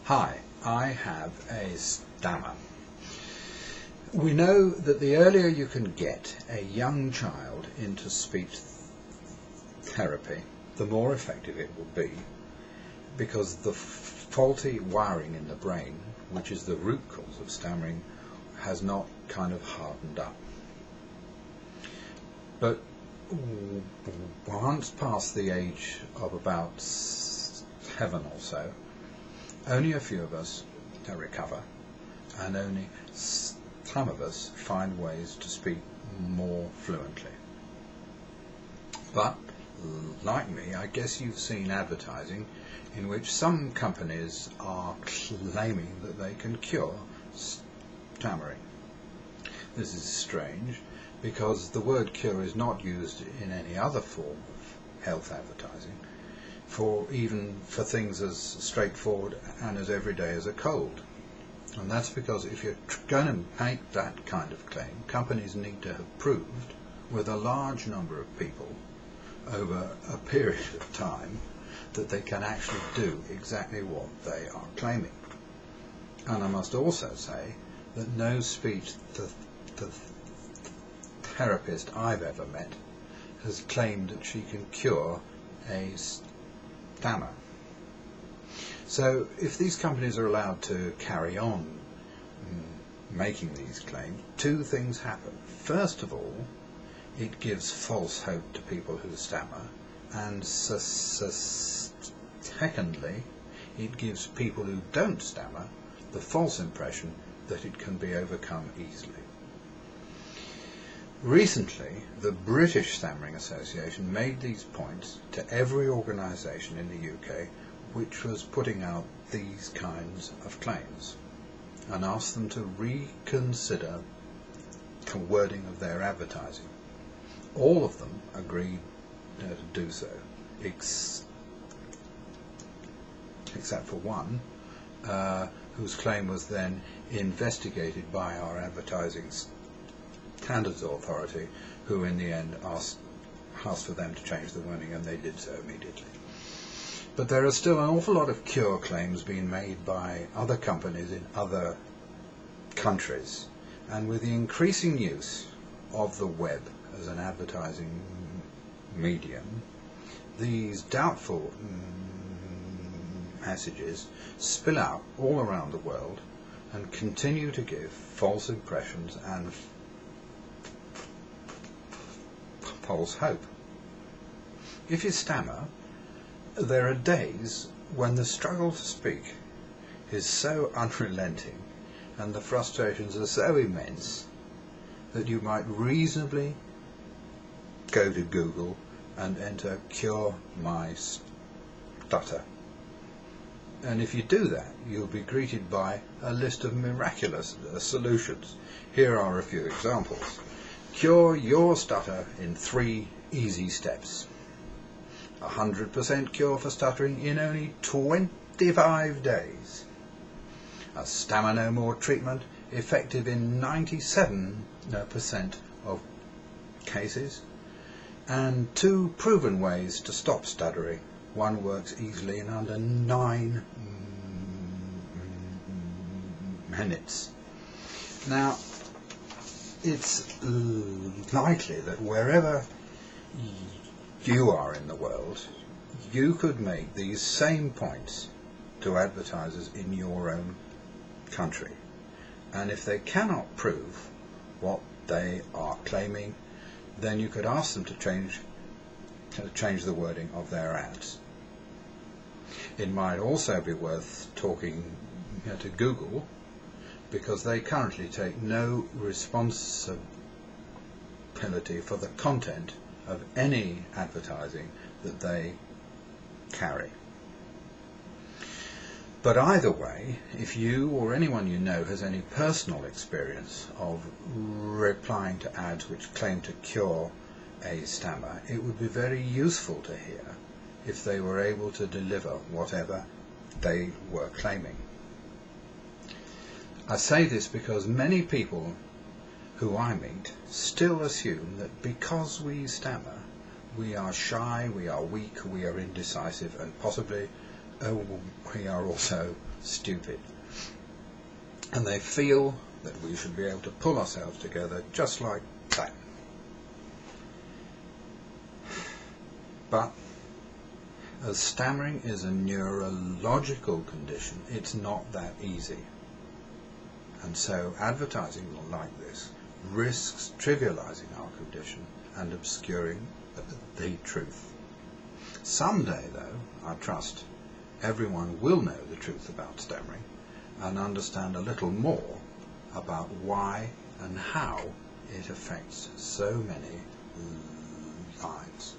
Hi, I have a stammer. We know that the earlier you can get a young child into speech therapy, the more effective it will be, because the faulty wiring in the brain, which is the root cause of stammering, has not kind of hardened up. But once past the age of about 7 or so, only a few of us recover, and only some of us find ways to speak more fluently. But, like me, I guess you've seen advertising in which some companies are claiming that they can cure stammering. This is strange, because the word cure is not used in any other form of health advertising, even for things as straightforward and as everyday as a cold. And that's because if you're going to make that kind of claim, companies need to have proved with a large number of people over a period of time that they can actually do exactly what they are claiming. And I must also say that no speech therapist I've ever met has claimed that she can cure a stammer. So if these companies are allowed to carry on making these claims, two things happen. First of all, it gives false hope to people who stammer, and secondly, it gives people who don't stammer the false impression that it can be overcome easily. Recently, the British Stammering Association made these points to every organisation in the UK which was putting out these kinds of claims, and asked them to reconsider the wording of their advertising. All of them agreed to do so, except for one, whose claim was then investigated by our advertising standards authority, who in the end asked for them to change the wording, and they did so immediately. But there are still an awful lot of cure claims being made by other companies in other countries, and with the increasing use of the web as an advertising medium, these doubtful messages spill out all around the world and continue to give false impressions and false hope. If you stammer, there are days when the struggle to speak is so unrelenting and the frustrations are so immense that you might reasonably go to Google and enter "cure my stutter." And if you do that, you'll be greeted by a list of miraculous solutions. Here are a few examples. Cure your stutter in 3 easy steps. 100% cure for stuttering in only 25 days. A Stammer No More treatment effective in 97% of cases. And 2 proven ways to stop stuttering. One works easily in under 9 minutes. Now, it's likely that wherever you are in the world, you could make these same points to advertisers in your own country. And if they cannot prove what they are claiming, then you could ask them to change the wording of their ads. It might also be worth talking to Google, because they currently take no responsibility for the content of any advertising that they carry. But either way, if you or anyone you know has any personal experience of replying to ads which claim to cure a stammer, it would be very useful to hear if they were able to deliver whatever they were claiming. I say this because many people who I meet still assume that because we stammer, we are shy, we are weak, we are indecisive, and possibly we are also stupid. And they feel that we should be able to pull ourselves together just like that. But as stammering is a neurological condition, it's not that easy. And so advertising like this risks trivializing our condition and obscuring the truth. Someday, though, I trust, everyone will know the truth about stammering and understand a little more about why and how it affects so many lives.